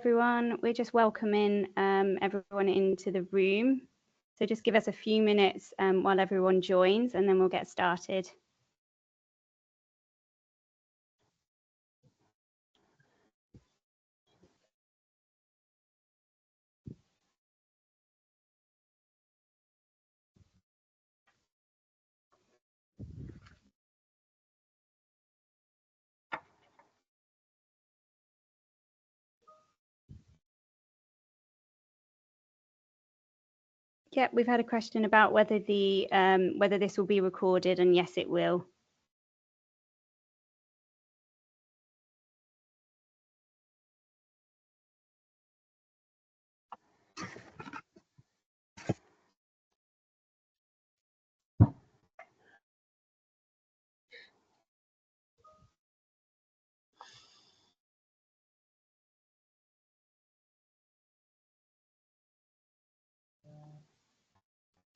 Everyone, we're just welcoming everyone into the room. So just give us a few minutes while everyone joins and then we'll get started. Yep, we've had a question about whether this will be recorded, and yes, it will.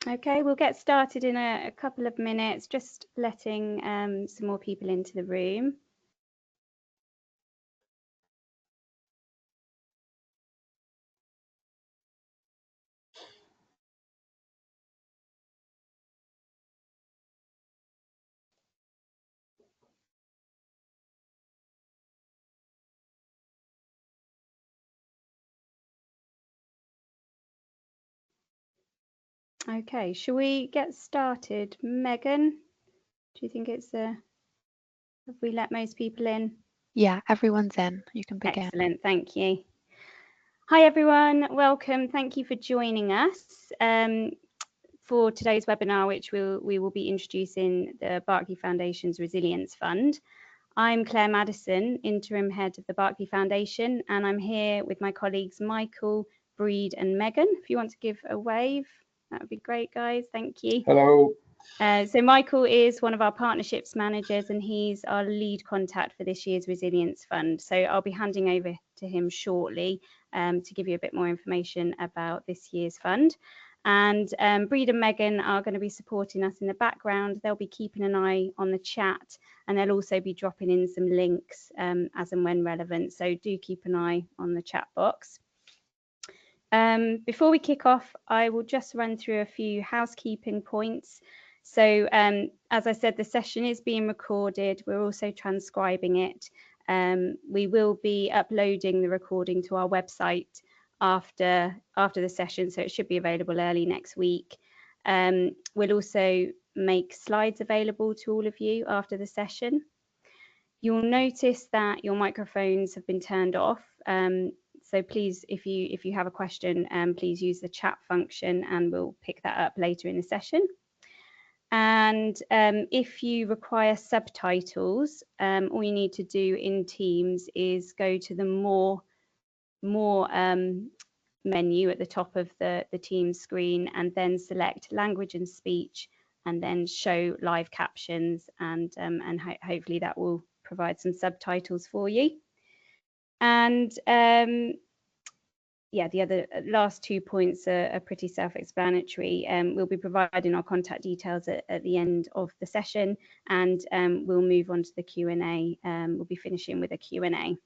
Okay, we'll get started in a couple of minutes, just letting some more people into the room. Okay, shall we get started? Megan, do you think have we let most people in? Yeah, everyone's in. You can begin. Excellent, thank you. Hi everyone, welcome. Thank you for joining us for today's webinar, which we will be introducing the Berkeley Foundation's Resilience Fund. I'm Claire Madison, Interim Head of the Berkeley Foundation, and I'm here with my colleagues Michael, Breed and Megan. If you want to give a wave, that would be great, guys. Thank you. Hello. So Michael is one of our partnerships managers and he's our lead contact for this year's Resilience Fund. So I'll be handing over to him shortly to give you a bit more information about this year's fund. And Breed and Megan are going to be supporting us in the background. They'll be keeping an eye on the chat and they'll also be dropping in some links as and when relevant. So do keep an eye on the chat box. Before we kick off, I will just run through a few housekeeping points. So as I said, the session is being recorded. We're also transcribing it. We will be uploading the recording to our website after the session, so it should be available early next week. We'll also make slides available to all of you after the session. You'll notice that your microphones have been turned off. So please, if you have a question, please use the chat function and we'll pick that up later in the session. And if you require subtitles, all you need to do in Teams is go to the more menu at the top of the Teams screen and then select language and speech and then show live captions and hopefully that will provide some subtitles for you. And yeah, the other last 2 points are pretty self-explanatory. We'll be providing our contact details at the end of the session and we'll move on to the Q&A. We'll be finishing with a Q&A,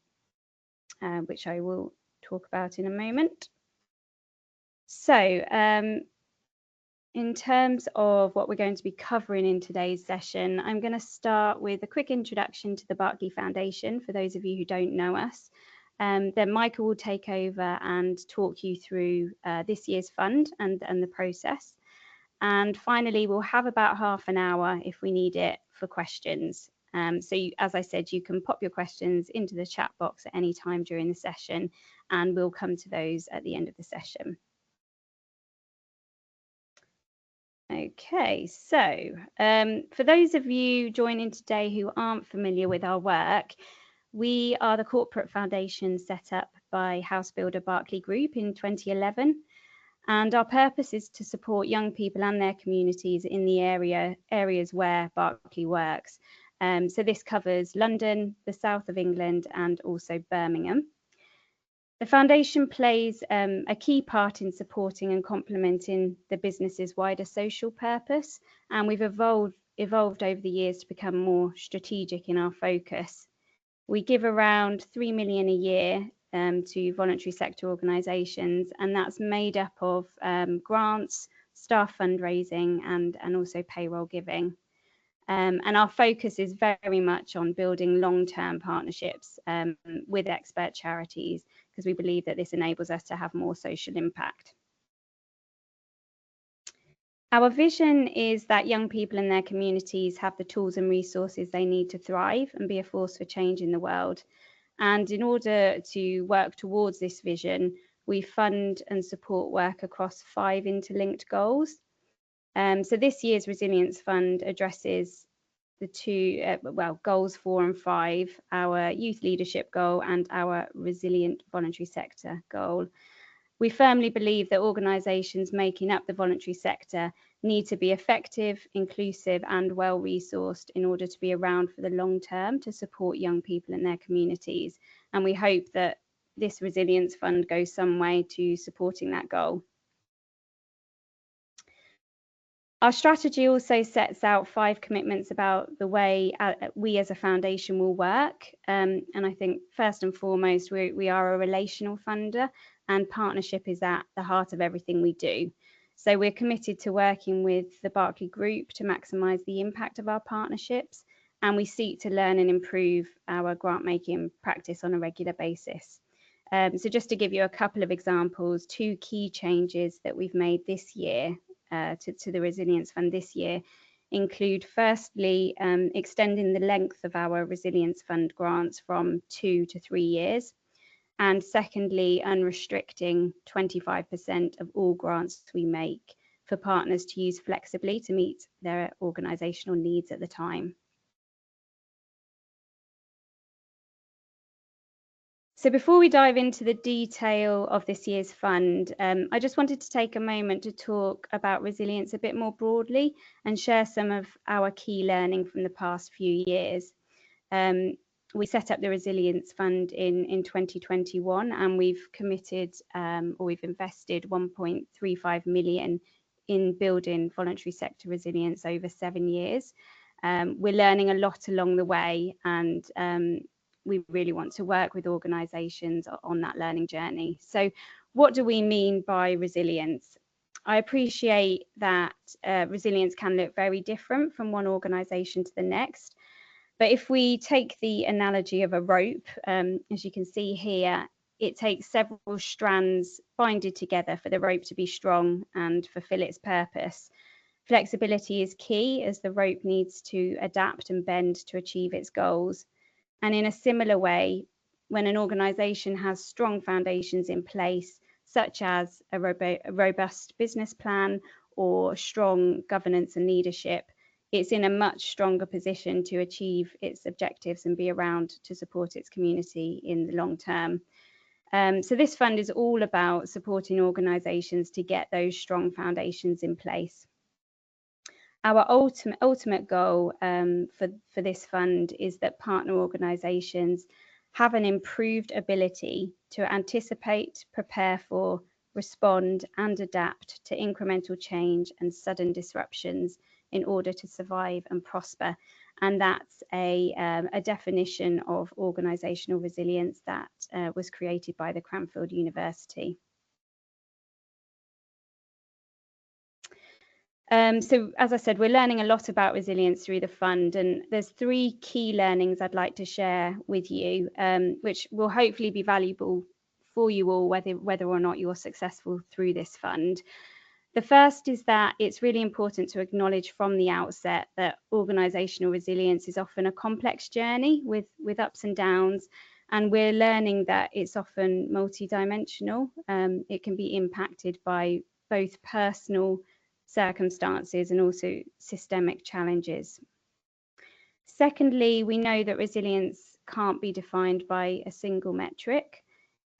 which I will talk about in a moment. So in terms of what we're going to be covering in today's session, I'm going to start with a quick introduction to the Berkeley Foundation for those of you who don't know us. Then Michael will take over and talk you through this year's fund and the process. And finally, we'll have about half an hour if we need it for questions. So as I said, you can pop your questions into the chat box at any time during the session and we'll come to those at the end of the session. Okay, so for those of you joining today who aren't familiar with our work, we are the corporate foundation set up by house builder Berkeley Group in 2011. And our purpose is to support young people and their communities in the areas where Berkeley works. So this covers London, the south of England, and also Birmingham. The foundation plays a key part in supporting and complementing the business's wider social purpose, and we've evolved over the years to become more strategic in our focus. We give around 3 million a year to voluntary sector organisations, and that's made up of grants, staff fundraising, and also payroll giving. And our focus is very much on building long-term partnerships with expert charities, because we believe that this enables us to have more social impact. Our vision is that young people in their communities have the tools and resources they need to thrive and be a force for change in the world. And in order to work towards this vision, we fund and support work across 5 interlinked goals. So this year's Resilience Fund addresses the two, goals 4 and 5, our youth leadership goal and our resilient voluntary sector goal. We firmly believe that organisations making up the voluntary sector need to be effective, inclusive and well-resourced in order to be around for the long term to support young people in their communities. And we hope that this Resilience Fund goes some way to supporting that goal. Our strategy also sets out 5 commitments about the way we as a foundation will work. And I think first and foremost, we are a relational funder, and partnership is at the heart of everything we do. So we're committed to working with the Berkeley Group to maximise the impact of our partnerships, and we seek to learn and improve our grant making practice on a regular basis. So just to give you a couple of examples, 2 key changes that we've made this year to the Resilience Fund this year include, firstly, extending the length of our Resilience Fund grants from 2 to 3 years, and secondly, unrestricting 25% of all grants we make for partners to use flexibly to meet their organisational needs at the time. So before we dive into the detail of this year's fund, I just wanted to take a moment to talk about resilience a bit more broadly and share some of our key learning from the past few years. We set up the Resilience Fund in 2021, and we've committed or we've invested 1.35 million in building voluntary sector resilience over 7 years. We're learning a lot along the way, and we really want to work with organisations on that learning journey. So what do we mean by resilience? I appreciate that resilience can look very different from one organisation to the next. But if we take the analogy of a rope, as you can see here, it takes several strands binded together for the rope to be strong and fulfill its purpose. Flexibility is key, as the rope needs to adapt and bend to achieve its goals. And in a similar way, when an organisation has strong foundations in place, such as a robust business plan or strong governance and leadership, it's in a much stronger position to achieve its objectives and be around to support its community in the long term. So this fund is all about supporting organisations to get those strong foundations in place. Our ultimate goal for this fund is that partner organisations have an improved ability to anticipate, prepare for, respond and adapt to incremental change and sudden disruptions in order to survive and prosper. And that's a definition of organisational resilience that was created by the Cranfield University. So as I said, we're learning a lot about resilience through the fund, and there's 3 key learnings I'd like to share with you, which will hopefully be valuable for you all, whether or not you're successful through this fund. The first is that it's really important to acknowledge from the outset that organisational resilience is often a complex journey with ups and downs, and we're learning that it's often multidimensional. It can be impacted by both personal circumstances and also systemic challenges. Secondly, we know that resilience can't be defined by a single metric.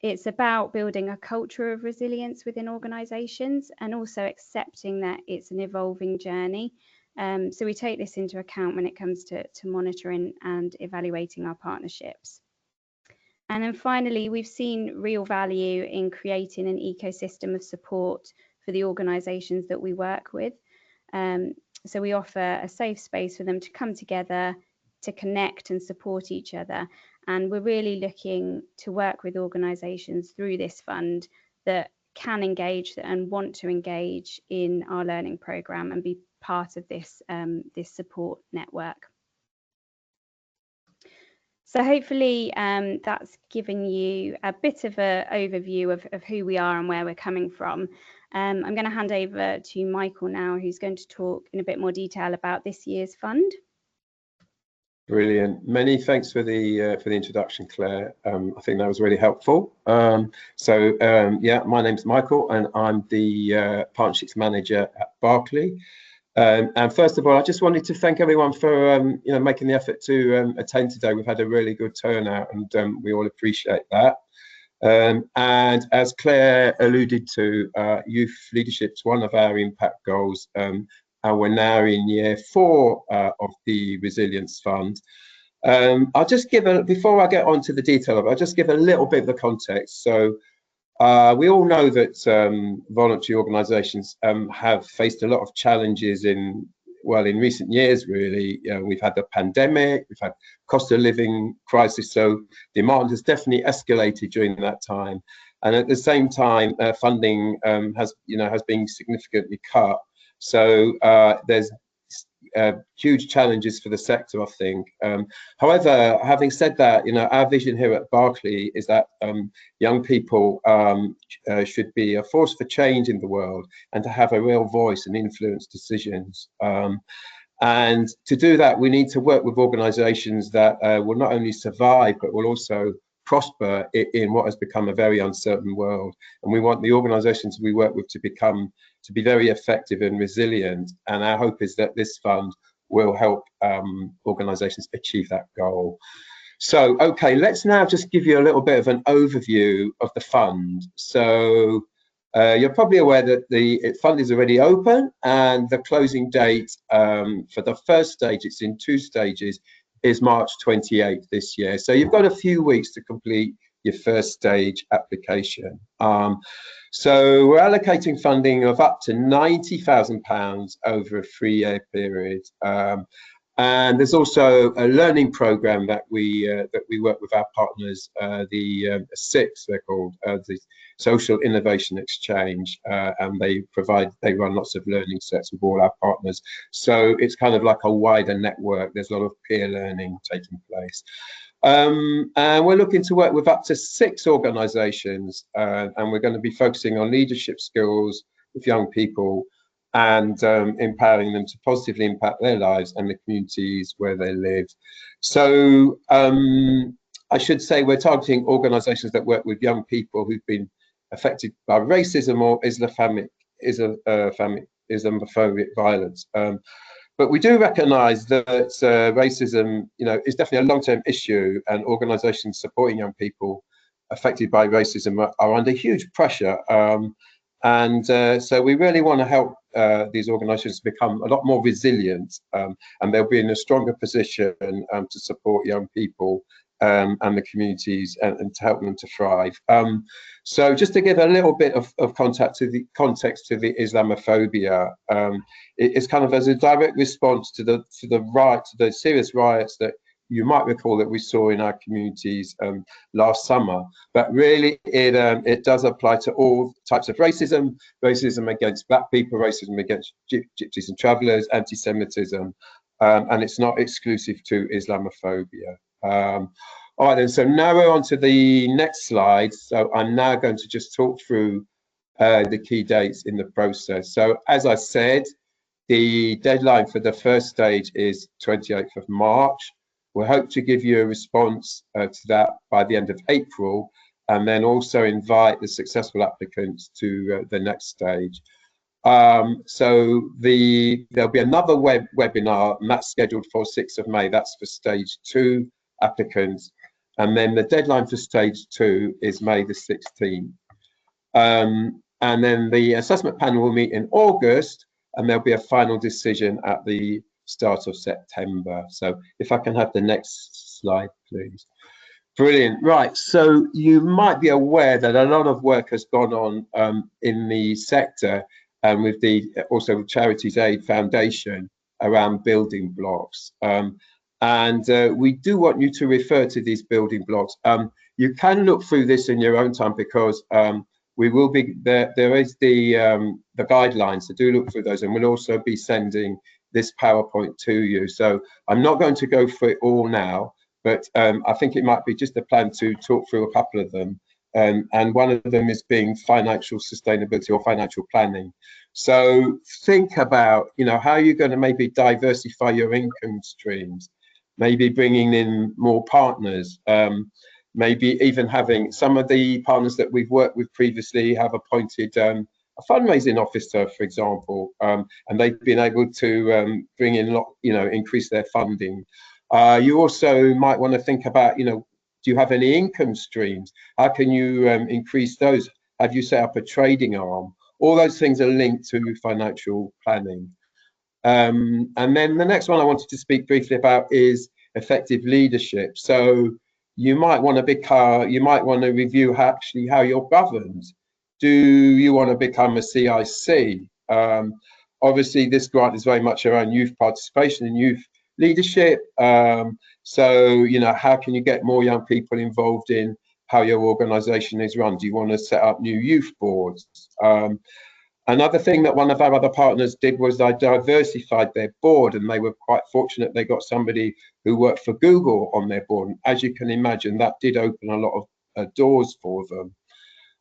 It's about building a culture of resilience within organisations and also accepting that it's an evolving journey. So we take this into account when it comes to monitoring and evaluating our partnerships. And then finally, we've seen real value in creating an ecosystem of support for the organisations that we work with. So we offer a safe space for them to come together, to connect and support each other. and we're really looking to work with organisations through this fund that can engage and want to engage in our learning programme and be part of this, this support network. So hopefully that's given you a bit of an overview of who we are and where we're coming from. I'm going to hand over to Michael now, who's going to talk in a bit more detail about this year's fund. Brilliant. Many thanks for the introduction, Claire. I think that was really helpful. Yeah, my name's Michael, and I'm the Partnerships Manager at Berkeley. And first of all, I just wanted to thank everyone for making the effort to attend today. We've had a really good turnout, and we all appreciate that. And as Claire alluded to, youth leadership is one of our impact goals. And we're now in year 4 of the Resilience Fund. I'll just give before I get on to the detail of it, I'll just give a little bit of the context. So we all know that voluntary organisations have faced a lot of challenges in recent years, really. We've had the pandemic, we've had cost of living crisis, so demand has definitely escalated during that time. And at the same time, funding has been significantly cut. So there's huge challenges for the sector, I think. However, having said that, our vision here at Berkeley is that young people should be a force for change in the world and to have a real voice and influence decisions. And to do that, we need to work with organisations that will not only survive, but will also prosper in what has become a very uncertain world. And we want the organisations we work with to be very effective and resilient. And our hope is that this fund will help organisations achieve that goal. So, okay, let's now just give you a little bit of an overview of the fund. So you're probably aware that the fund is already open, and the closing date for the first stage, it's in 2 stages, is March 28th this year. So you've got a few weeks to complete your first stage application. So we're allocating funding of up to £90,000 over a 3-year period. And there's also a learning program that we work with our partners, the SIX, they're called, the Social Innovation Exchange, and they run lots of learning sets with all our partners. So it's kind of like a wider network. There's a lot of peer learning taking place. And we're looking to work with up to 6 organisations, and we're going to be focusing on leadership skills with young people and empowering them to positively impact their lives and the communities where they live. So I should say we're targeting organisations that work with young people who've been affected by racism or Islamophobic violence. But we do recognise that racism, is definitely a long-term issue, and organisations supporting young people affected by racism are under huge pressure. So we really want to help these organisations become a lot more resilient, and they'll be in a stronger position to support young people and the communities and to help them to thrive. So just to give a little bit of context to the Islamophobia, it's kind of as a direct response to the serious riots that you might recall that we saw in our communities last summer. But really, it does apply to all types of racism against Black people, racism against gypsies and travellers, anti-Semitism, and it's not exclusive to Islamophobia. All right, then, so now we're on to the next slide. So I'm now going to just talk through the key dates in the process. So as I said, the deadline for the first stage is 28th of March. We hope to give you a response to that by the end of April, and then also invite the successful applicants to the next stage. So there'll be another webinar, and that's scheduled for 6th of May. That's for stage 2 applicants. And then the deadline for stage 2 is May the 16th. And then the assessment panel will meet in August, and there'll be a final decision at the start of September. So if I can have the next slide, please. Brilliant. Right, so you might be aware that a lot of work has gone on in the sector and with the also Charities Aid Foundation around building blocks. And we do want you to refer to these building blocks. You can look through this in your own time, because we will be there. There is the guidelines, so do look through those, and we'll also be sending this PowerPoint to you. So I'm not going to go through it all now, but I think it might be just a plan to talk through a couple of them. And one of them is being financial sustainability or financial planning. So think about, you know, how you're going to maybe diversify your income streams, maybe bringing in more partners, maybe even having some of the partners that we've worked with previously have appointed a fundraising officer, for example, and they've been able to bring in, increase their funding. You also might want to think about, do you have any income streams? How can you increase those? Have you set up a trading arm? All those things are linked to financial planning. And then the next one I wanted to speak briefly about is effective leadership. So you might want to review how you're governed. Do you want to become a CIC? Obviously, this grant is very much around youth participation and youth leadership. So, how can you get more young people involved in how your organization is run? Do you want to set up new youth boards? Another thing that one of our other partners did was they diversified their board, and they were quite fortunate. They got somebody who worked for Google on their board. And as you can imagine, that did open a lot of doors for them.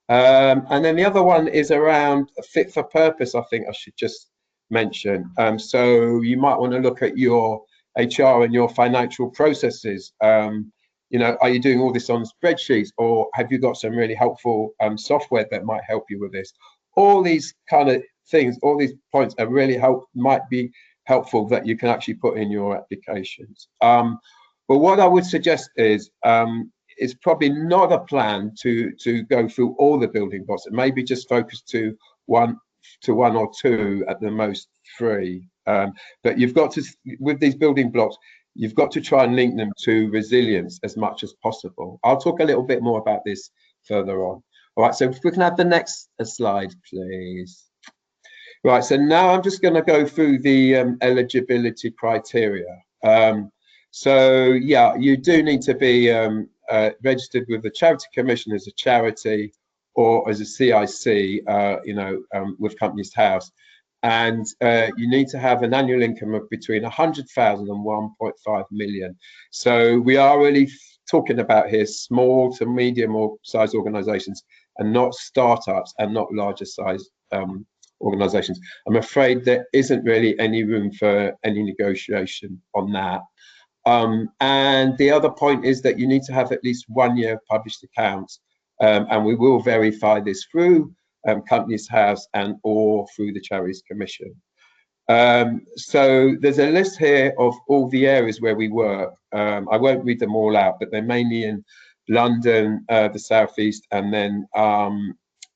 And then the other one is around fit for purpose, I think I should just mention. So you might want to look at your HR and your financial processes. Are you doing all this on spreadsheets, or have you got some really helpful software that might help you with this? All these kind of things, all these points are really might be helpful that you can actually put in your applications. But what I would suggest is it's probably not a plan to go through all the building blocks. It maybe just focus to one or two, at the most 3. But you've got to, with these building blocks, you've got to try and link them to resilience as much as possible. I'll talk a little bit more about this further on. All right, so if we can have the next slide, please. Right, so now I'm just going to go through the eligibility criteria. So yeah, you do need to be registered with the Charity Commission as a charity or as a CIC, with Companies House. And you need to have an annual income of between 100,000 and 1.5 million. So we are really talking about here small to medium or size organizations, and not startups and not larger size organizations. I'm afraid there isn't really any room for any negotiation on that. And the other point is that you need to have at least 1 year of published accounts, and we will verify this through Companies House and or through the Charities Commission. So there's a list here of all the areas where we work. I won't read them all out, but they're mainly in London, the Southeast, and then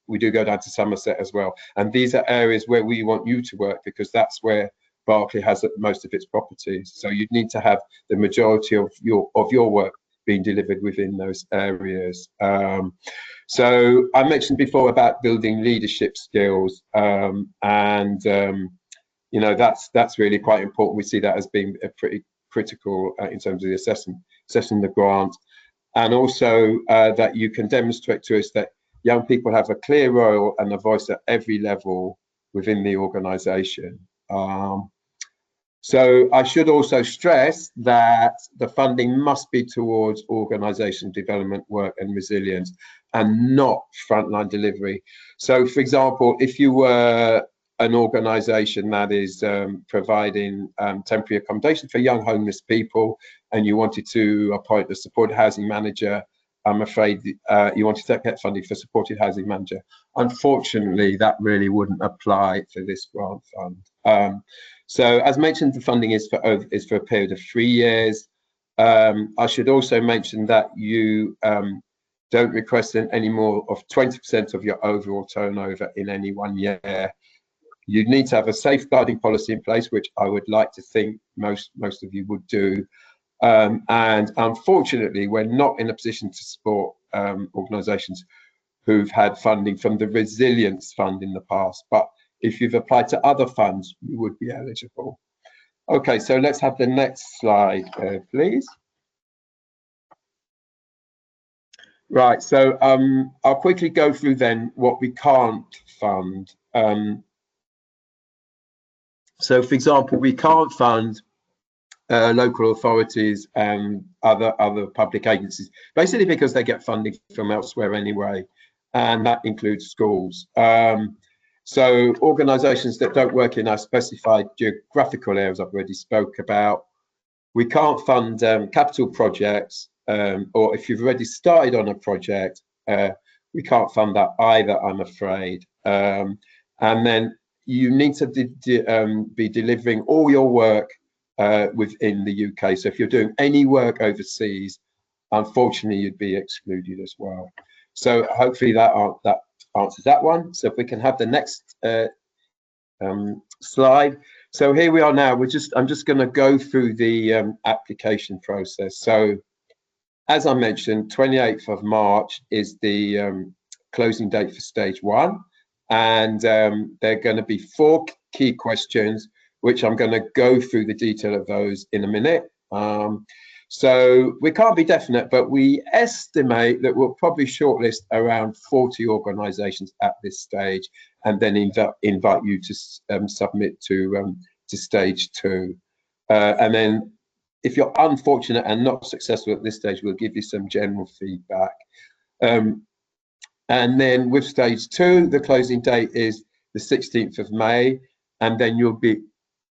we do go down to Somerset as well. And these are areas where we want you to work, because that's where Berkeley has most of its properties. So you'd need to have the majority of your work being delivered within those areas. So I mentioned before about building leadership skills, and that's really quite important. We see that as being a pretty critical in terms of the assessing the grant, and also that you can demonstrate to us that young people have a clear role and a voice at every level within the organisation. So I should also stress that the funding must be towards organisation development work and resilience, and not frontline delivery. So, for example, if you were an organisation that is providing temporary accommodation for young homeless people, and you wanted to appoint a supported housing manager, I'm afraid you wanted to get funding for supported housing manager. Unfortunately, that really wouldn't apply for this grant fund. So, as mentioned, the funding is for a period of 3 years. I should also mention that you don't request any more of 20% of your overall turnover in any 1 year. You need to have a safeguarding policy in place, which I would like to think most of you would do. And unfortunately, we're not in a position to support organisations who've had funding from the Resilience Fund in the past. But if you've applied to other funds, you would be eligible. Okay, so let's have the next slide, please. Right, so I'll quickly go through then what we can't fund. So, for example, we can't fund local authorities and other public agencies, basically because they get funding from elsewhere anyway, and that includes schools. So organisations that don't work in our specified geographical areas I've already spoke about. We can't fund capital projects, or if you've already started on a project, we can't fund that either, I'm afraid. And then you need to be delivering all your work within the UK. So if you're doing any work overseas, unfortunately, you'd be excluded as well. So hopefully that answers that one. So if we can have the next slide. So here we are now. I'm just going to go through the application process. So as I mentioned, 28th of March is the closing date for stage 1, and there are going to be 4 key questions, which I'm going to go through the detail of those in a minute. So we can't be definite, but we estimate that we'll probably shortlist around 40 organisations at this stage, and then invite you to submit to stage 2. And then if you're unfortunate and not successful at this stage, we'll give you some general feedback. And then with stage 2, the closing date is the 16th of May, and then you'll be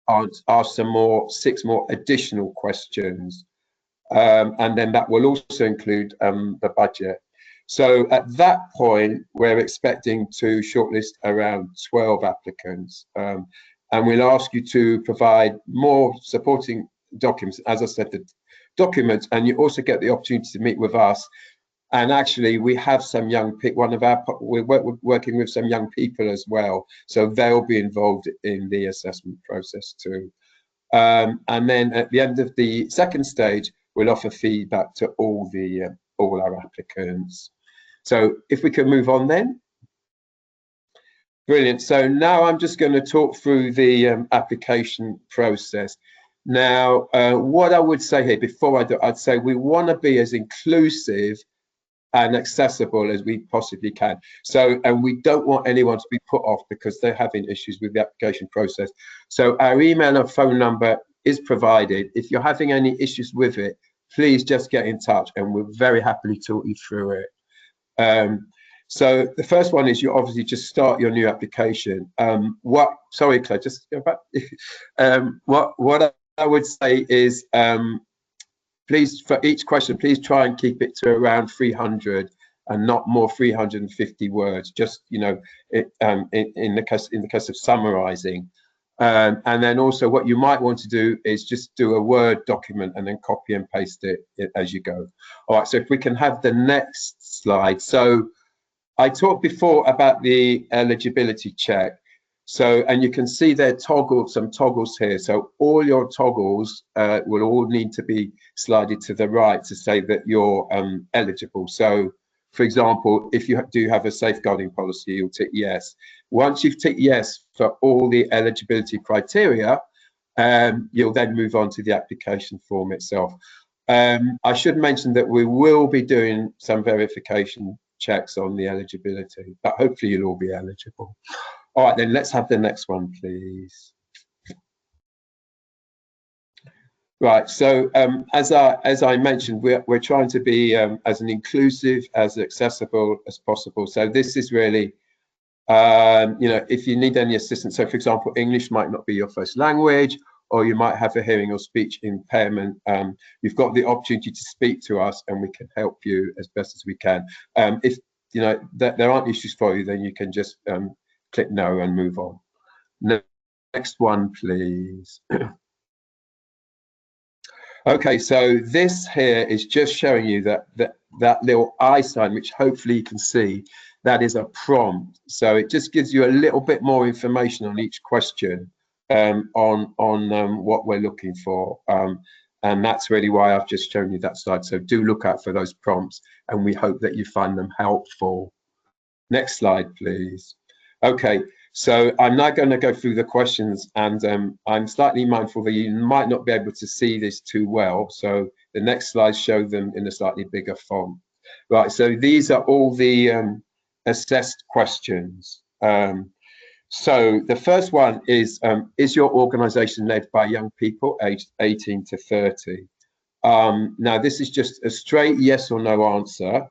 asked 6 more additional questions. And then that will also include the budget. So at that point, we're expecting to shortlist around 12 applicants. And we'll ask you to provide more supporting documents, as I said, the documents, and you also get the opportunity to meet with us. And actually, we have some young people, we're working with some young people as well. So they'll be involved in the assessment process too. And then at the end of the second stage, we'll offer feedback to all our applicants. So if we can move on then. Brilliant. So now I'm just going to talk through the application process. Now, what I would say here before I do, I'd say we want to be as inclusive and accessible as we possibly can. So, and we don't want anyone to be put off because they're having issues with the application process. So our email and phone number is provided. If you're having any issues with it, please just get in touch and we'll very happily talk you through it. So the first one is you obviously just start your new application. Sorry, Claire, just go back. What I would say is, please, for each question, please try and keep it to around 300 and not more 350 words, just, you know, in the case of summarizing. And then also what you might want to do is just do a Word document and then copy and paste it as you go. All right, so if we can have the next slide. So I talked before about the eligibility check. So, and you can see there some toggles here. So all your toggles will all need to be slided to the right to say that you're eligible. So, for example, if you do have a safeguarding policy, you'll tick yes. Once you've ticked yes for all the eligibility criteria, you'll then move on to the application form itself. I should mention that we will be doing some verification checks on the eligibility, but hopefully you'll all be eligible. All right, then let's have the next one, please. Right, so as I mentioned, we're trying to be as inclusive, as accessible as possible. So this is really, you know, if you need any assistance, so for example, English might not be your first language, or you might have a hearing or speech impairment, you've got the opportunity to speak to us and we can help you as best as we can. If you know that there aren't issues for you, then you can just click no and move on. Next one, please. Okay, so this here is just showing you that little I sign, which hopefully you can see, that is a prompt. So it just gives you a little bit more information on each question, on what we're looking for. And that's really why I've just shown you that slide. So do look out for those prompts and we hope that you find them helpful. Next slide, please. Okay, so I'm now going to go through the questions, and I'm slightly mindful that you might not be able to see this too well. So the next slides show them in a slightly bigger font. Right, so these are all the assessed questions. So the first one is your organisation led by young people aged 18 to 30? Now, this is just a straight yes or no answer.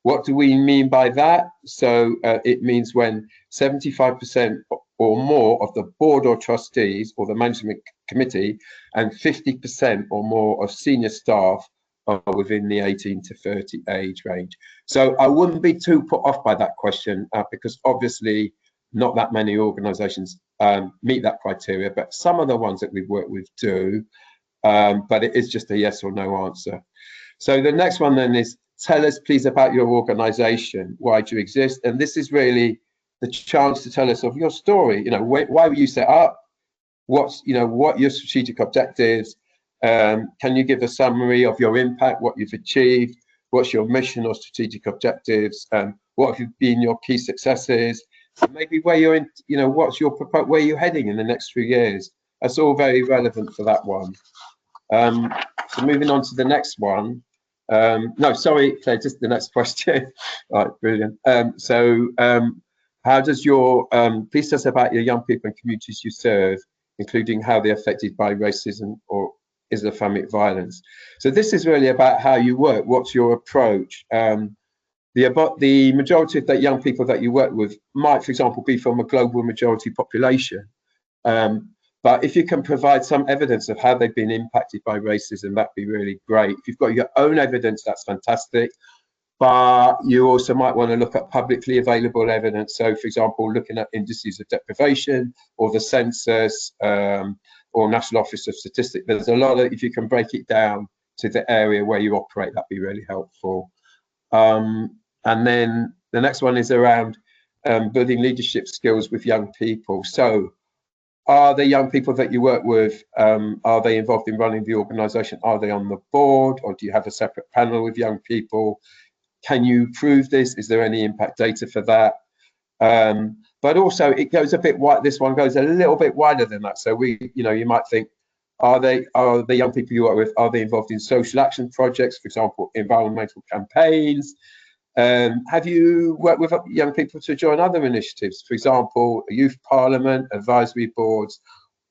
What do we mean by that? So it means when 75% or more of the board or trustees or the management committee and 50% or more of senior staff are within the 18 to 30 age range. So I wouldn't be too put off by that question because obviously not that many organisations meet that criteria, but some of the ones that we've worked with do. But it is just a yes or no answer. So the next one then is, tell us please about your organisation. Why do you exist? And this is really the chance to tell us of your story. You know, why were you set up? What's, you know, what your strategic objectives? Can you give a summary of your impact, what you've achieved? What's your mission or strategic objectives? What have been your key successes? Maybe where you're in, you know, where you're heading in the next few years. That's all very relevant for that one. So moving on to the next one. No, sorry, Claire, just the next question. All right, brilliant. How does your, please tell us about your young people and communities you serve, including how they're affected by racism or Islamic violence. So this is really about how you work. What's your approach? The majority of the young people that you work with might, for example, be from a global majority population. But if you can provide some evidence of how they've been impacted by racism, that'd be really great. If you've got your own evidence, that's fantastic. But you also might want to look at publicly available evidence. So, for example, looking at indices of deprivation or the census or National Office of Statistics. There's a lot of, if you can break it down to the area where you operate, that'd be really helpful. And then the next one is around building leadership skills with young people. So, are the young people that you work with, are they involved in running the organisation? Are they on the board, or do you have a separate panel with young people? Can you prove this? Is there any impact data for that? But also, it goes a bit wide. This one goes a little bit wider than that. So you might think, are the young people you work with, are they involved in social action projects, for example, environmental campaigns? Have you worked with young people to join other initiatives, for example, a youth parliament, advisory boards,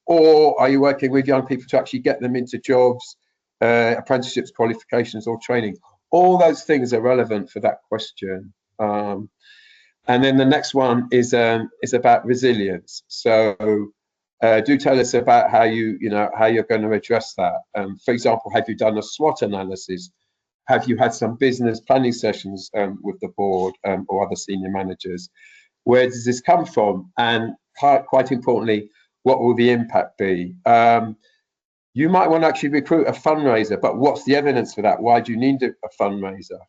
or are you working with young people to actually get them into jobs, apprenticeships, qualifications, or training? All those things are relevant for that question. And then the next one is about resilience. So do tell us about how you're going to address that. For example, have you done a SWOT analysis? Have you had some business planning sessions with the board or other senior managers? Where does this come from? And quite importantly, what will the impact be? You might want to actually recruit a fundraiser, but what's the evidence for that? Why do you need a fundraiser?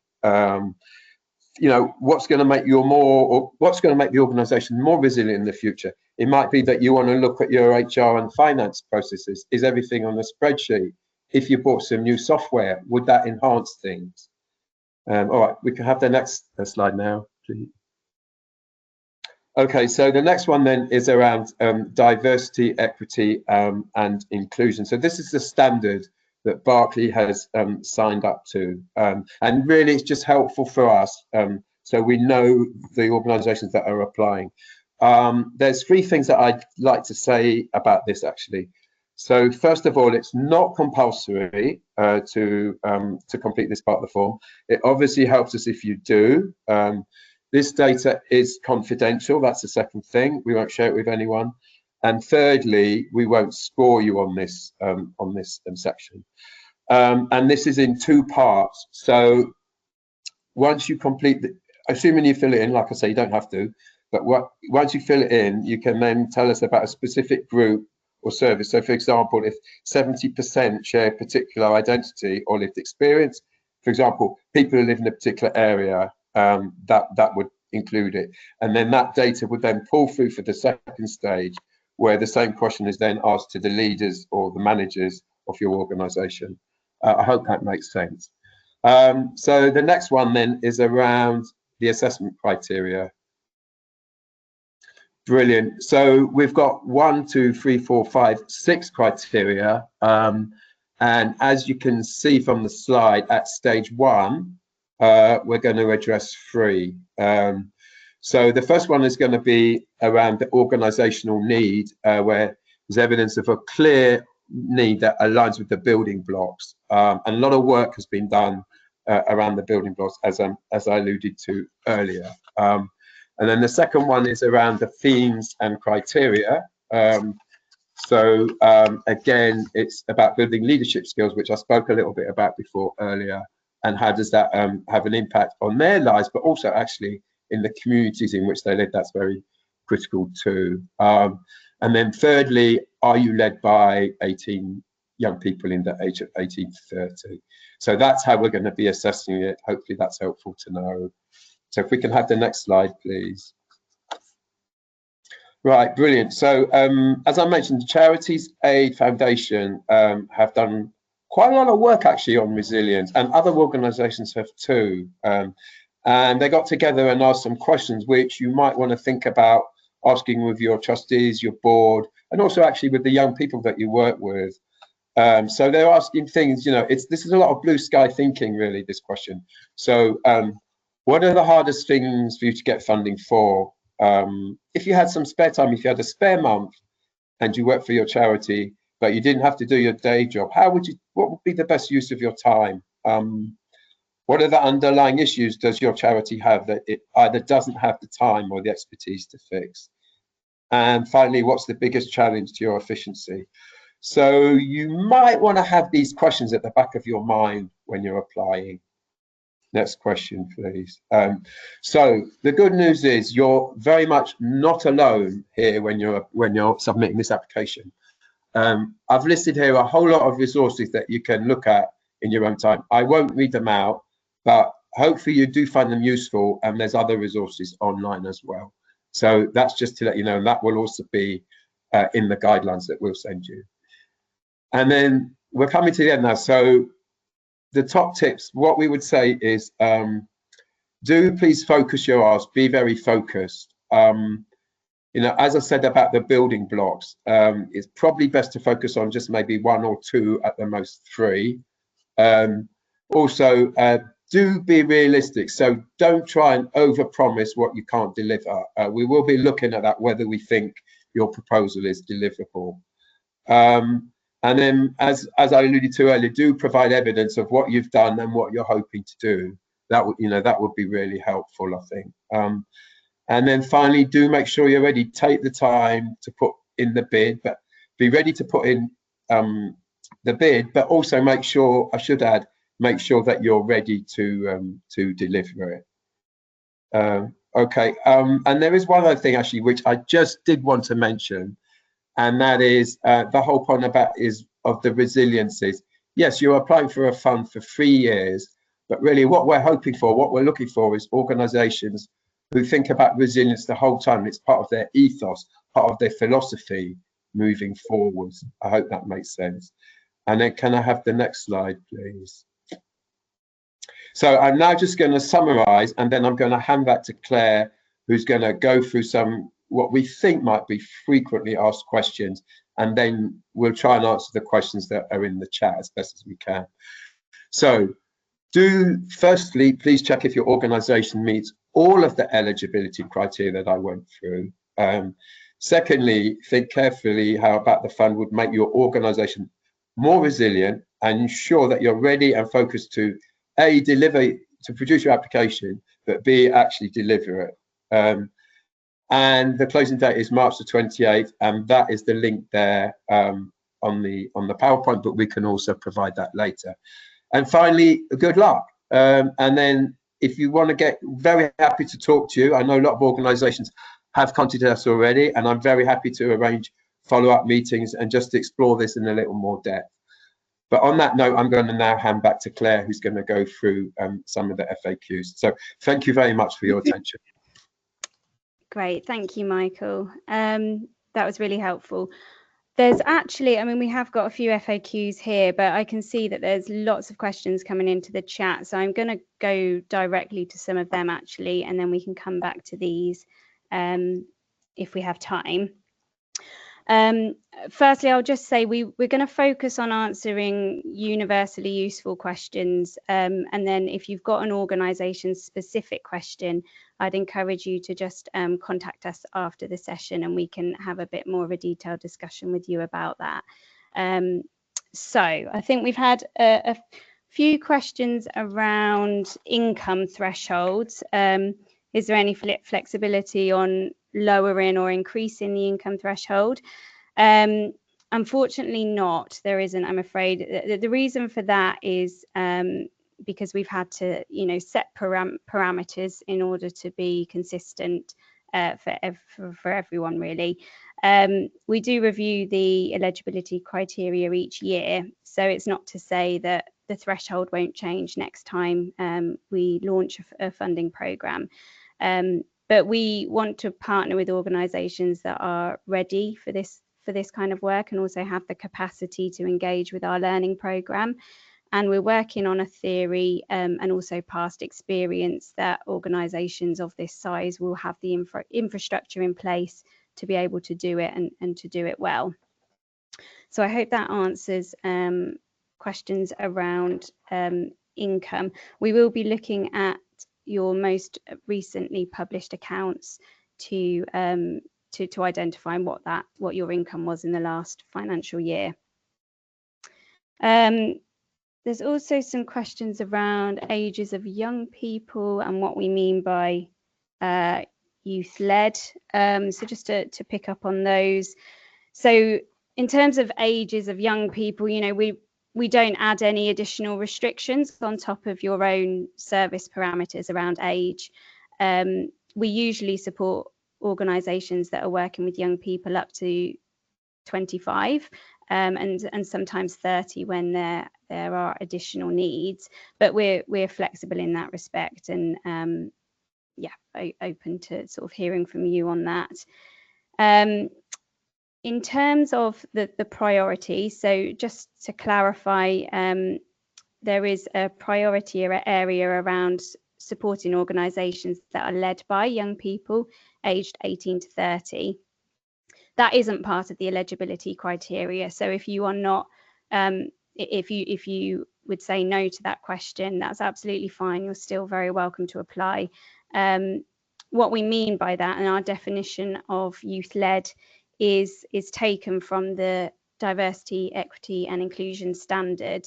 What's going to make what's going to make the organisation more resilient in the future? It might be that you want to look at your HR and finance processes. Is everything on a spreadsheet? If you bought some new software, would that enhance things? All right, we can have the next slide now, please. Okay, so the next one then is around diversity, equity, and inclusion. So this is the standard that Berkeley has signed up to, and really it's just helpful for us, so we know the organisations that are applying. There's three things that I'd like to say about this actually. So first of all, it's not compulsory to complete this part of the form. It obviously helps us if you do. This data is confidential. That's the second thing. We won't share it with anyone. And thirdly, we won't score you on this section. And this is in two parts. So once you complete, assuming you fill it in, like I say, you don't have to, but once you fill it in, you can then tell us about a specific group or service. So for example, if 70% share a particular identity or lived experience, for example, people who live in a particular area, that would include it. And then that data would then pull through for the second stage, where the same question is then asked to the leaders or the managers of your organisation. I hope that makes sense. So the next one then is around the assessment criteria. Brilliant. So we've got 1, 2, 3, 4, 5, 6 criteria. And as you can see from the slide, at stage 1, we're going to address 3. So the first one is going to be around the organizational need, where there's evidence of a clear need that aligns with the building blocks. And a lot of work has been done around the building blocks, as I alluded to earlier. And then the second one is around the themes and criteria. Again, it's about building leadership skills, which I spoke a little bit about before earlier, and how does that have an impact on their lives, but also actually in the communities in which they live. That's very critical too. And then thirdly, are you led by 18 young people in the age of 18 to 30? So that's how we're going to be assessing it. Hopefully that's helpful to know. So if we can have the next slide, please. Right, brilliant. So as I mentioned, the Charities Aid Foundation have done quite a lot of work actually on resilience, and other organisations have too. And they got together and asked some questions which you might want to think about asking with your trustees, your board, and also actually with the young people that you work with. So they're asking things, you know, this is a lot of blue sky thinking really, this question. So what are the hardest things for you to get funding for? If you had some spare time, if you had a spare month and you work for your charity, but you didn't have to do your day job, what would be the best use of your time? What are the underlying issues does your charity have that it either doesn't have the time or the expertise to fix? And finally, what's the biggest challenge to your efficiency? So you might want to have these questions at the back of your mind when you're applying. Next question, please. So the good news is you're very much not alone here when you're submitting this application. I've listed here a whole lot of resources that you can look at in your own time. I won't read them out, but hopefully you do find them useful, and there's other resources online as well. So that's just to let you know, and that will also be in the guidelines that we'll send you. And then we're coming to the end now. So the top tips, what we would say is, do please focus your ask, be very focused. You know, as I said about the building blocks, it's probably best to focus on just maybe 1 or 2, at the most 3. Also, do be realistic. So don't try and overpromise what you can't deliver. We will be looking at that, whether we think your proposal is deliverable. And then, as I alluded to earlier, do provide evidence of what you've done and what you're hoping to do. That would be really helpful, I think. And then finally, do make sure you're ready. Take the time to put in the bid, but be ready to put in the bid. But also make sure, I should add, make sure that you're ready to deliver it. Okay. And there is one other thing actually, which I just did want to mention. And that is the whole point of the resiliencies. Yes, you're applying for a fund for 3 years, but really what we're hoping for, what we're looking for is organisations who think about resilience the whole time. It's part of their ethos, part of their philosophy moving forwards. I hope that makes sense. And then can I have the next slide, please? So I'm now just going to summarise, and then I'm going to hand that to Claire, who's going to go through some what we think might be frequently asked questions, and then we'll try and answer the questions that are in the chat as best as we can. So firstly, please check if your organisation meets all of the eligibility criteria that I went through. Secondly, think carefully how about the fund would make your organisation more resilient, and ensure that you're ready and focused to A, produce your application, but B, actually deliver it. And the closing date is March the 28th, and that is the link there on the PowerPoint, but we can also provide that later. And finally, good luck. And then if you want to get, very happy to talk to you. I know a lot of organisations have contacted us already, and I'm very happy to arrange follow-up meetings and just explore this in a little more depth. But on that note, I'm going to now hand back to Claire, who's going to go through some of the FAQs. So thank you very much for your attention. Great, thank you, Michael. That was really helpful. There's actually, I mean, we have got a few FAQs here, but I can see that there's lots of questions coming into the chat. So I'm going to go directly to some of them actually, and then we can come back to these. if we have time. Firstly, I'll just say we're going to focus on answering universally useful questions, and then if you've got an organisation specific question, I'd encourage you to just contact us after the session and we can have a bit more of a detailed discussion with you about that. So I think we've had a few questions around income thresholds. Is there any flexibility on lowering or increasing the income threshold? Unfortunately not, there isn't, I'm afraid. The reason for that is because we've had to, set parameters in order to be consistent for everyone, really. We do review the eligibility criteria each year, so it's not to say that the threshold won't change next time we launch a funding programme. But we want to partner with organisations that are ready for this kind of work and also have the capacity to engage with our learning programme. And we're working on a theory and also past experience that organisations of this size will have the infrastructure in place to be able to do it and to do it well. So I hope that answers questions around income. We will be looking at your most recently published accounts to identify what your income was in the last financial year. There's also some questions around ages of young people and what we mean by youth-led. So just to pick up on those. So in terms of ages of young people, we don't add any additional restrictions on top of your own service parameters around age. We usually support organisations that are working with young people up to 25 and sometimes 30 when there are additional needs, but we're flexible in that respect, and open to sort of hearing from you on that. In terms of the priority, so just to clarify, there is a priority area around supporting organisations that are led by young people aged 18 to 30. That isn't part of the eligibility criteria. So if you are not, if you would say no to that question, that's absolutely fine. You're still very welcome to apply. What we mean by that, and our definition of youth-led, is taken from the Diversity, Equity and Inclusion Standard,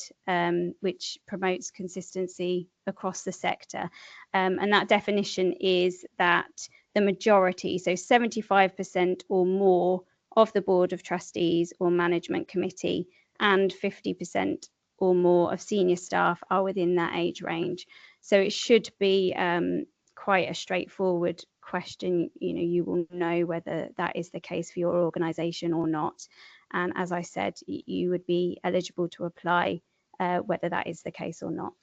which promotes consistency across the sector. And that definition is that the majority, so 75% or more of the Board of Trustees or Management Committee and 50% or more of senior staff are within that age range. So it should be quite a straightforward question. You will know whether that is the case for your organisation or not. And as I said, you would be eligible to apply whether that is the case or not.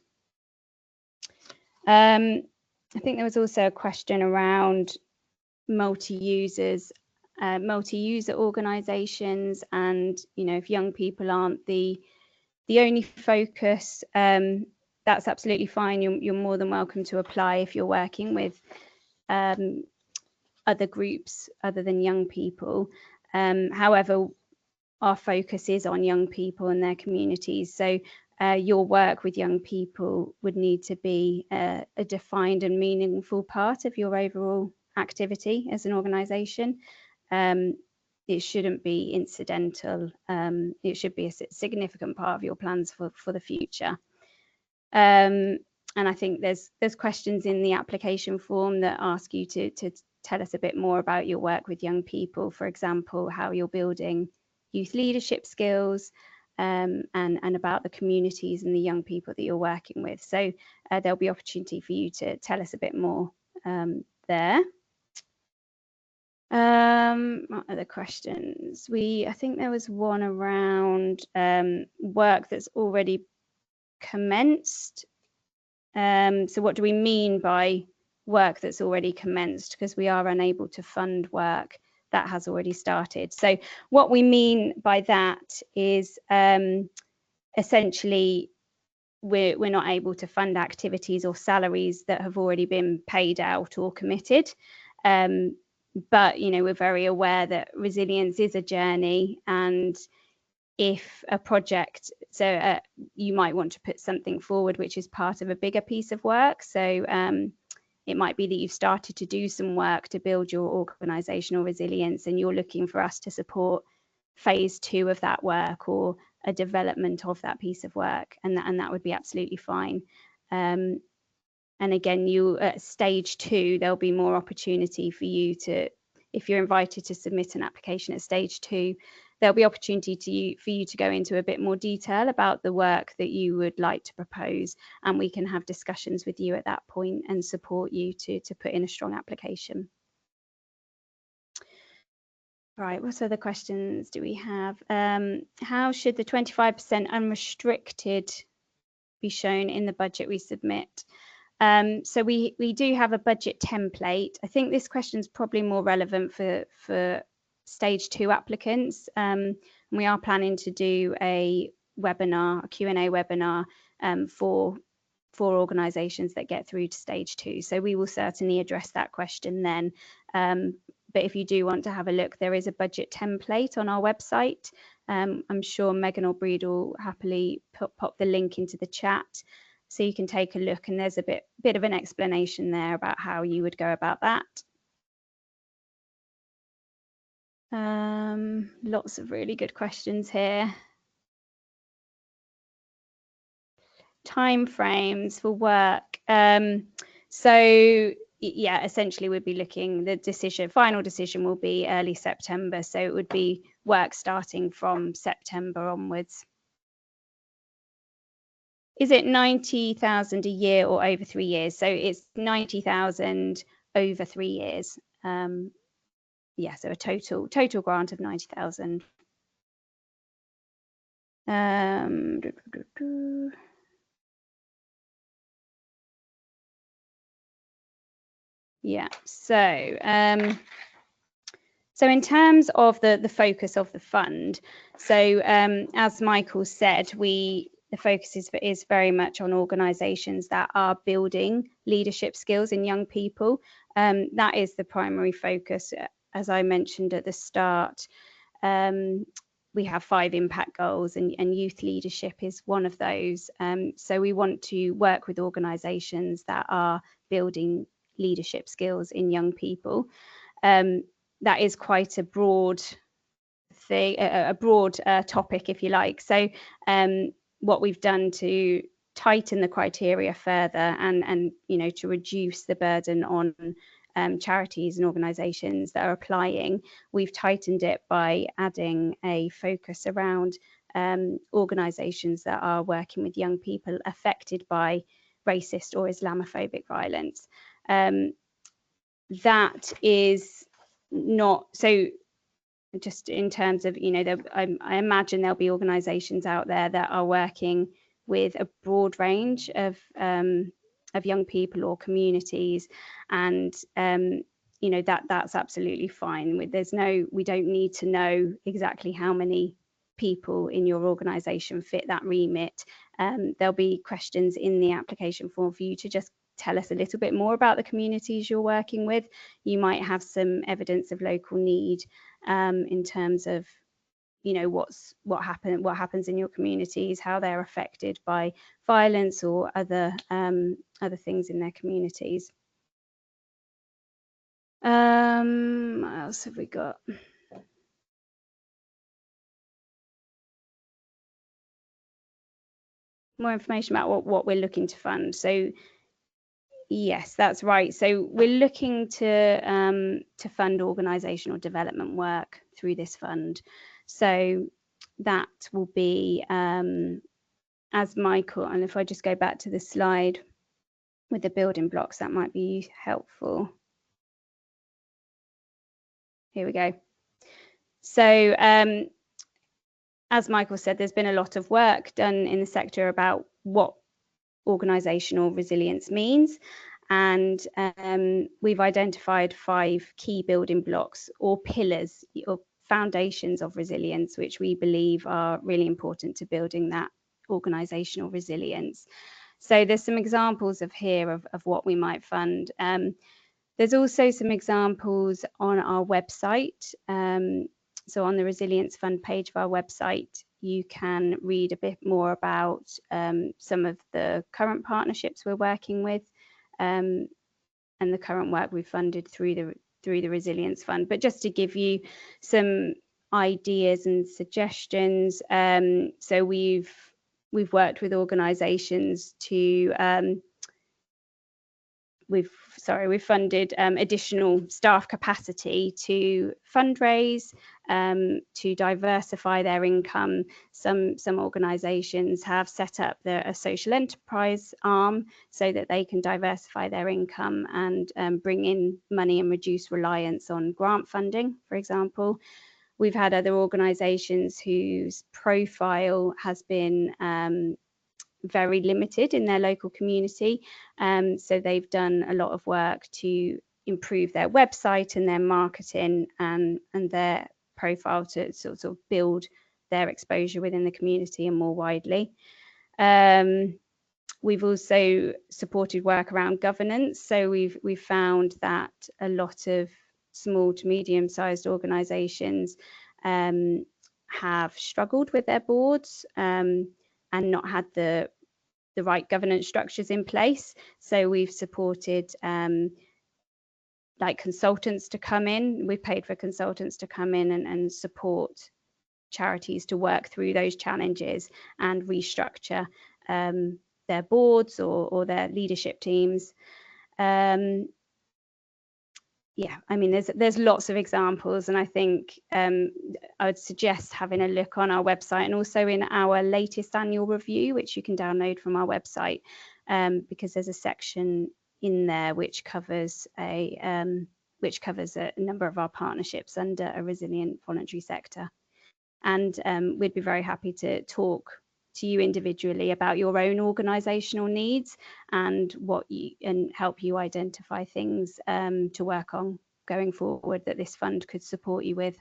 I think there was also a question around multi-user organisations, and if young people aren't the only focus, that's absolutely fine. You're more than welcome to apply if you're working with other groups other than young people. However, our focus is on young people and their communities. So your work with young people would need to be a defined and meaningful part of your overall activity as an organisation. It shouldn't be incidental. It should be a significant part of your plans for the future. And I think there's questions in the application form that ask you to tell us a bit more about your work with young people. For example, how you're building youth leadership skills, and about the communities and the young people that you're working with. So there'll be opportunity for you to tell us a bit more there. What other questions? I think there was one around work that's already commenced. So what do we mean by work that's already commenced? Because we are unable to fund work that has already started. So what we mean by that is essentially we're not able to fund activities or salaries that have already been paid out or committed. but we're very aware that resilience is a journey, and if a project, you might want to put something forward which is part of a bigger piece of work. So it might be that you've started to do some work to build your organisational resilience, and you're looking for us to support phase 2 of that work or a development of that piece of work, and that would be absolutely fine. And again, you at stage 2, there'll be more opportunity for you to, if you're invited to submit an application at stage 2, there'll be opportunity for you to go into a bit more detail about the work that you would like to propose, and we can have discussions with you at that point and support you to put in a strong application. Right, what other questions do we have? How should the 25% unrestricted be shown in the budget we submit? So we do have a budget template. I think this question is probably more relevant for stage 2 applicants. We are planning to do a webinar, a Q&A webinar for organisations that get through to stage 2. So we will certainly address that question then. But if you do want to have a look, there is a budget template on our website. I'm sure Megan or Breed will happily pop the link into the chat, so you can take a look, and there's a bit of an explanation there about how you would go about that. Lots of really good questions here. Timeframes for work. So yeah, essentially we'd be looking, the final decision will be early September, so it would be work starting from September onwards. Is it 90,000 a year or over 3 years? So it's 90,000 over 3 years. Yeah, so a total grant of 90,000. Yeah, so in terms of the focus of the fund, so as Michael said, the focus is very much on organisations that are building leadership skills in young people. That is the primary focus. As I mentioned at the start, we have 5 impact goals, and youth leadership is one of those. So we want to work with organisations that are building leadership skills in young people. That is quite a broad thing, a broad topic, if you like. So what we've done to tighten the criteria further and to reduce the burden on charities and organisations that are applying, we've tightened it by adding a focus around organisations that are working with young people affected by racist or Islamophobic violence. That is not so, just in terms of, I imagine there'll be organisations out there that are working with a broad range of young people or communities, and that's absolutely fine. We don't need to know exactly how many people in your organisation fit that remit. There'll be questions in the application form for you to just tell us a little bit more about the communities you're working with. You might have some evidence of local need in terms of what happens in your communities, how they're affected by violence or other things in their communities. What else have we got? More information about what we're looking to fund. So yes, that's right. So we're looking to fund organisational development work through this fund. So that will be, as Michael, and if I just go back to the slide with the building blocks, that might be helpful. Here we go. So as Michael said, there's been a lot of work done in the sector about what organisational resilience means, and we've identified 5 key building blocks or pillars or foundations of resilience, which we believe are really important to building that organisational resilience. So there's some examples here of what we might fund. There's also some examples on our website. So on the Resilience Fund page of our website, you can read a bit more about some of the current partnerships we're working with and the current work we've funded through the Resilience Fund. But just to give you some ideas and suggestions, so we've worked with organisations to we've funded additional staff capacity to fundraise, to diversify their income. Some organisations have set up a social enterprise arm so that they can diversify their income and bring in money and reduce reliance on grant funding, for example. We've had other organisations whose profile has been very limited in their local community. So they've done a lot of work to improve their website and their marketing and their profile to sort of build their exposure within the community and more widely. We've also supported work around governance. So we've found that a lot of small to medium-sized organisations have struggled with their boards and not had the right governance structures in place. So we've supported like consultants to come in. We've paid for consultants to come in and support charities to work through those challenges and restructure their boards or their leadership teams. Yeah, I mean, there's lots of examples, and I think I would suggest having a look on our website and also in our latest annual review, which you can download from our website, because there's a section in there which covers a number of our partnerships under a resilient voluntary sector. And we'd be very happy to talk to you individually about your own organisational needs and help you identify things to work on going forward that this fund could support you with.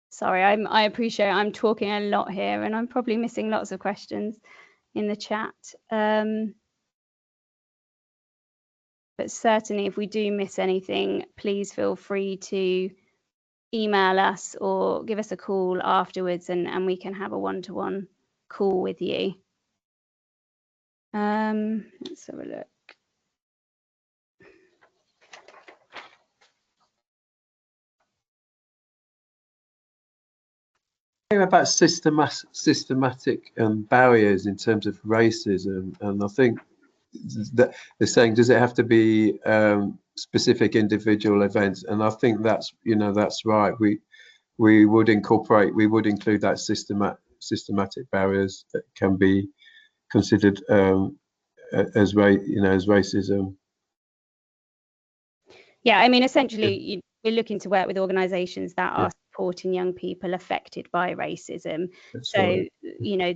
Sorry, I appreciate I'm talking a lot here and I'm probably missing lots of questions in the chat. But certainly if we do miss anything, please feel free to email us or give us a call afterwards and we can have a one-to-one call with you. Let's have a look. About systematic barriers in terms of racism, and I think that they're saying, does it have to be specific individual events? And I think that's right. We would include that systematic barriers that can be considered as racism. Yeah, I mean, essentially, we're looking to work with organisations that are supporting young people affected by racism. That's so right. You know,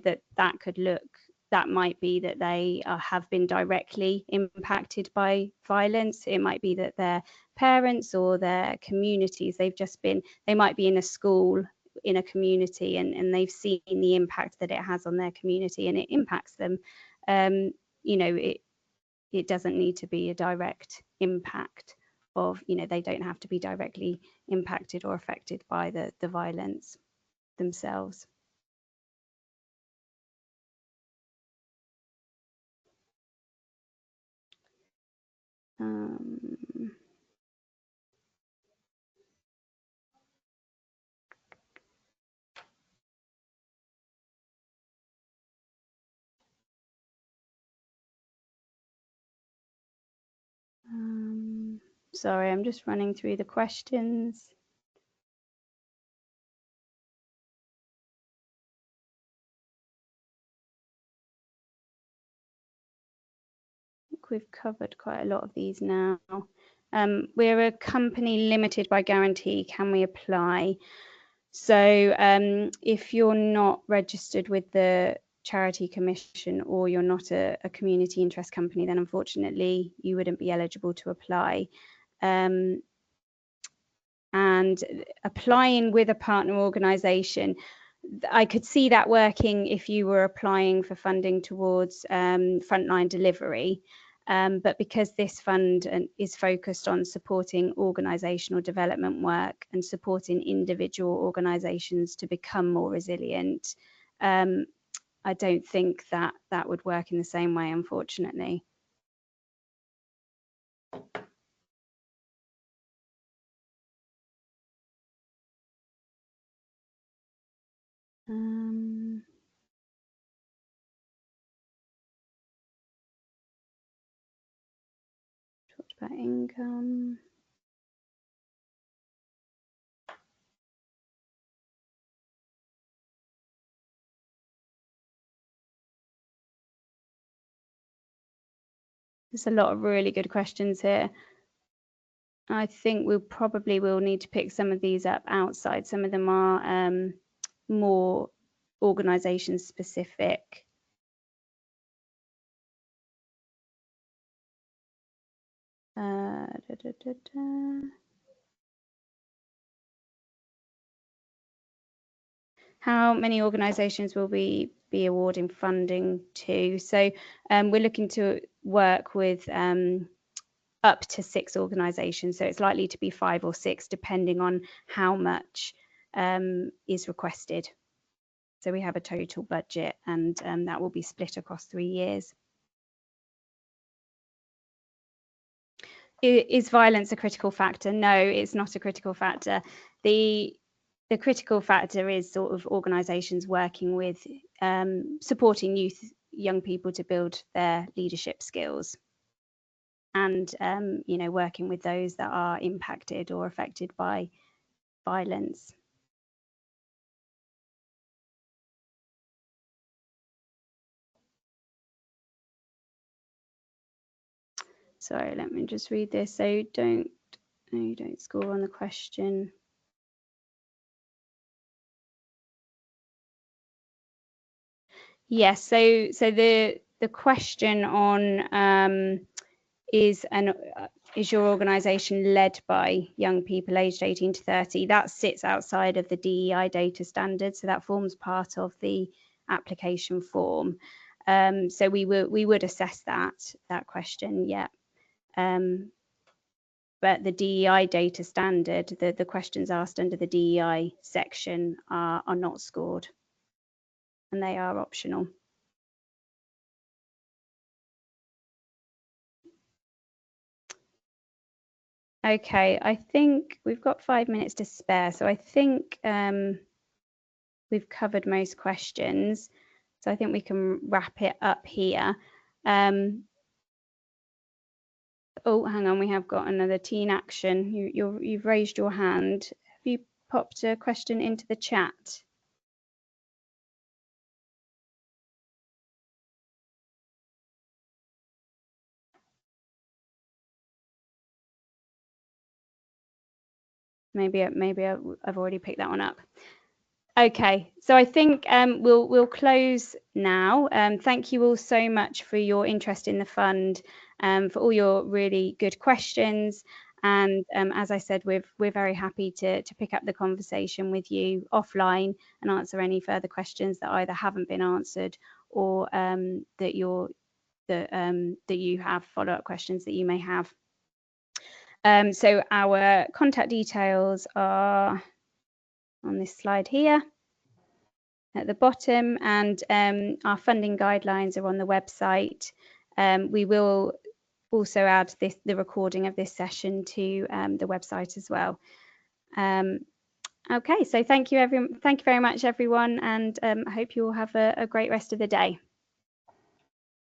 that might be that they have been directly impacted by violence. It might be that their parents or their communities, they might be in a school in a community and they've seen the impact that it has on their community and it impacts them. You know, it doesn't need to be a direct impact of, you know, they don't have to be directly impacted or affected by the violence themselves. Sorry, I'm just running through the questions. I think we've covered quite a lot of these now. We're a company limited by guarantee. Can we apply? So if you're not registered with the Charity Commission or you're not a community interest company, then unfortunately you wouldn't be eligible to apply. And applying with a partner organisation, I could see that working if you were applying for funding towards frontline delivery. But because this fund is focused on supporting organisational development work and supporting individual organisations to become more resilient, I don't think that that would work in the same way, unfortunately. Talked about income. There's a lot of really good questions here. I think we probably will need to pick some of these up outside. Some of them are more organisation specific. How many organisations will we be awarding funding to? So we're looking to work with up to 6 organisations. So it's likely to be 5 or 6, depending on how much is requested. So we have a total budget, and that will be split across 3 years. Is violence a critical factor? No, it's not a critical factor. The critical factor is sort of organisations working with supporting young people to build their leadership skills, and you know, working with those that are impacted or affected by violence. Sorry, let me just read this. So you don't score on the question. Yes, so the question on is your organisation led by young people aged 18 to 30? That sits outside of the DEI data standard, so that forms part of the application form. So we would assess that question, yeah. But the DEI data standard, the questions asked under the DEI section are not scored, and they are optional. Okay, I think we've got 5 minutes to spare, so I think we've covered most questions. So I think we can wrap it up here. Oh, hang on, we have got another teen action. You've raised your hand. Have you popped a question into the chat? Maybe I've already picked that one up. Okay, so I think we'll close now. Thank you all so much for your interest in the fund, for all your really good questions. And as I said, we're very happy to pick up the conversation with you offline and answer any further questions that either haven't been answered or that you have follow-up questions that you may have. So our contact details are on this slide here at the bottom, and our funding guidelines are on the website. We will also add the recording of this session to the website as well. Okay, so thank you very much, everyone, and I hope you all have a great rest of the day.